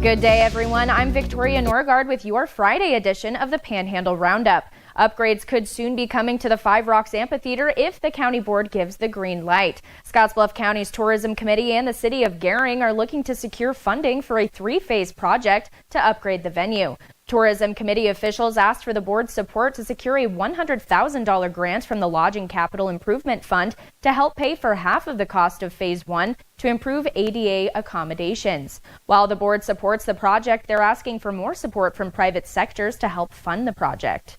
Good day, everyone. I'm Victoria Norgard with your Friday edition of the Panhandle Roundup. Upgrades could soon be coming to the Five Rocks Amphitheater if the county board gives the green light. Scottsbluff County's Tourism Committee and the city of Gering are looking to secure funding for a three-phase project to upgrade the venue. Tourism Committee officials asked for the board's support to secure a $100,000 grant from the Lodging Capital Improvement Fund to help pay for half of the cost of Phase 1 to improve ADA accommodations. While the board supports the project, they're asking for more support from private sectors to help fund the project.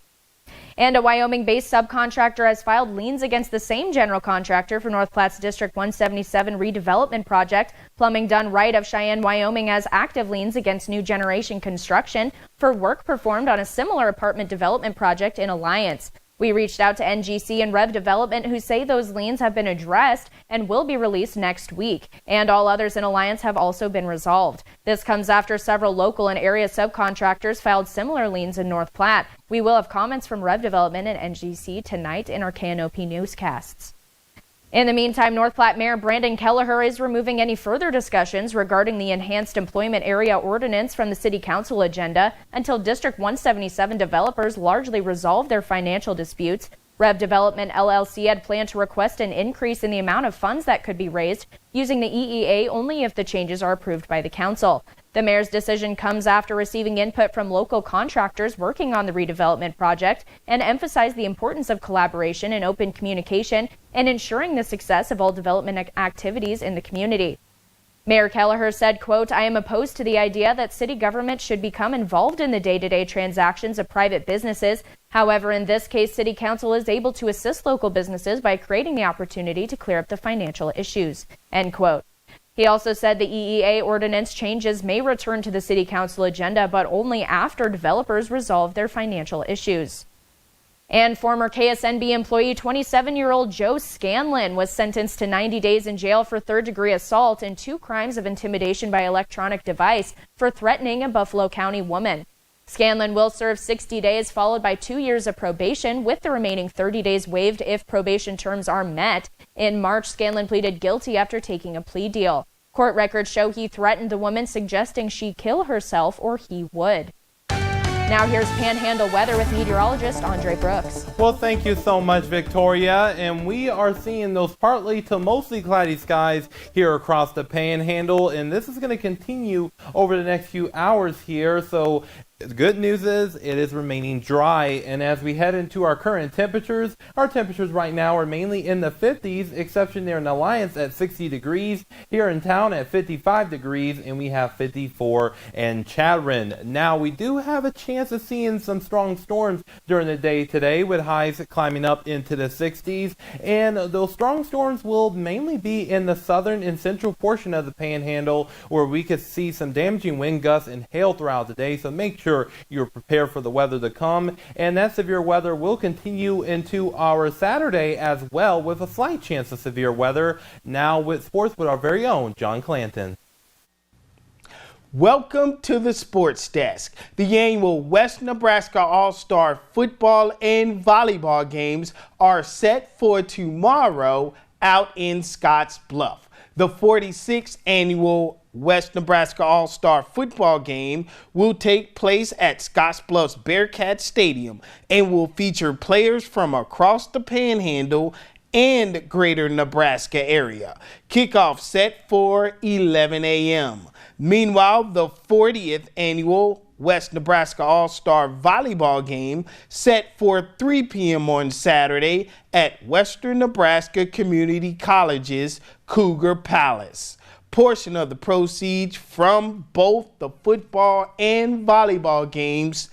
And a Wyoming-based subcontractor has filed liens against the same general contractor for North Platte's District 177 redevelopment project. Plumbing Done Right of Cheyenne, Wyoming has active liens against New Generation Construction for work performed on a similar apartment development project in Alliance. We reached out to NGC and Rev Development, who say those liens have been addressed and will be released next week. And all others in Alliance have also been resolved. This comes after several local and area subcontractors filed similar liens in North Platte. We will have comments from Rev Development and NGC tonight in our KNOP newscasts. In the meantime, North Platte Mayor Brandon Kelleher is removing any further discussions regarding the Enhanced Employment Area Ordinance from the City Council agenda until District 177 developers largely resolve their financial disputes. Rev Development LLC had planned to request an increase in the amount of funds that could be raised using the EEA only if the changes are approved by the council. The mayor's decision comes after receiving input from local contractors working on the redevelopment project and emphasized the importance of collaboration and open communication and ensuring the success of all development activities in the community. Mayor Kelleher said, quote, "I am opposed to the idea that city government should become involved in the day-to-day transactions of private businesses. However, in this case, City Council is able to assist local businesses by creating the opportunity to clear up the financial issues," end quote. He also said the EEA ordinance changes may return to the City Council agenda, but only after developers resolve their financial issues. And former KSNB employee 27-year-old Joe Scanlon was sentenced to 90 days in jail for third-degree assault and 2 crimes of intimidation by electronic device for threatening a Buffalo County woman. Scanlon will serve 60 days, followed by 2 years of probation, with the remaining 30 days waived if probation terms are met. In March, Scanlon pleaded guilty after taking a plea deal. Court records show he threatened the woman, suggesting she kill herself or he would. Now here's Panhandle weather with meteorologist Andre Brooks. Well, thank you so much, Victoria. And we are seeing those partly to mostly cloudy skies here across the Panhandle. And this is going to continue over the next few hours here. So the good news is it is remaining dry, and as we head into our current temperatures, our temperatures right now are mainly in the 50s, exception there in Alliance at 60 degrees, here in town at 55 degrees, and we have 54 in Chadron. Now, we do have a chance of seeing some strong storms during the day today, with highs climbing up into the 60s, and those strong storms will mainly be in the southern and central portion of the Panhandle, where we could see some damaging wind gusts and hail throughout the day, so make sure you're prepared for the weather to come. And that severe weather will continue into our Saturday as well, with a slight chance of severe weather. Now with sports with our very own John Clanton. Welcome to the Sports Desk. The annual West Nebraska All-Star football and volleyball games are set for tomorrow out in Scottsbluff. The 46th annual West Nebraska All-Star football game will take place at Scottsbluff's Bearcat Stadium and will feature players from across the Panhandle and greater Nebraska area. Kickoff set for 11 a.m. Meanwhile, the 40th annual West Nebraska All-Star volleyball game set for 3 p.m. on Saturday at Western Nebraska Community College's Cougar Palace. Portion of the proceeds from both the football and volleyball games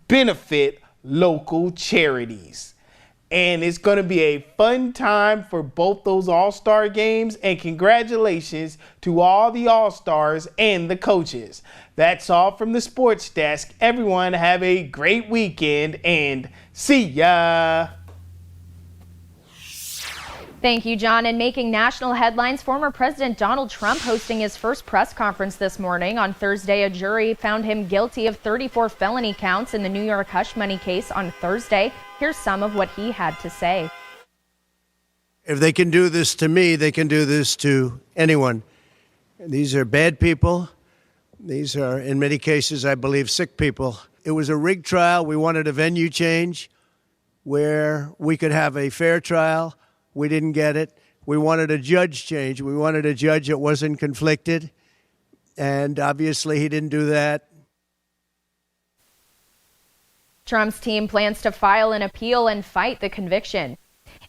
benefit local charities. And it's going to be a fun time for both those All-Star games, and congratulations to all the All-Stars and the coaches. That's all from the Sports Desk. Everyone have a great weekend and see ya. Thank you, John. And making national headlines, former President Donald Trump hosting his first press conference this morning. On Thursday, a jury found him guilty of 34 felony counts in the New York hush money case on Thursday. Here's some of what he had to say. If they can do this to me, they can do this to anyone. These are bad people These are, in many cases, I believe, sick people. It was a rigged trial. We wanted a venue change where we could have a fair trial. We didn't get it. We wanted a judge change. We wanted a judge that wasn't conflicted. And obviously, he didn't do that. Trump's team plans to file an appeal and fight the conviction.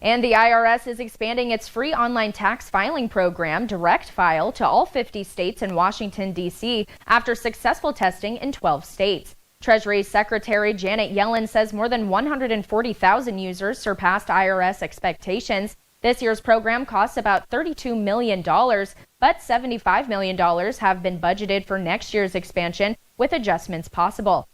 And the IRS is expanding its free online tax filing program, Direct File, to all 50 states and Washington, D.C. after successful testing in 12 states. Treasury Secretary Janet Yellen says more than 140,000 users surpassed IRS expectations. This year's program costs about $32 million, but $75 million have been budgeted for next year's expansion, with adjustments possible.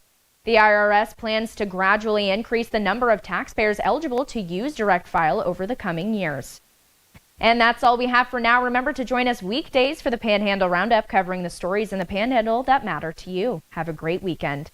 The IRS plans to gradually increase the number of taxpayers eligible to use Direct File over the coming years. And that's all we have for now. Remember to join us weekdays for the Panhandle Roundup, covering the stories in the Panhandle that matter to you. Have a great weekend.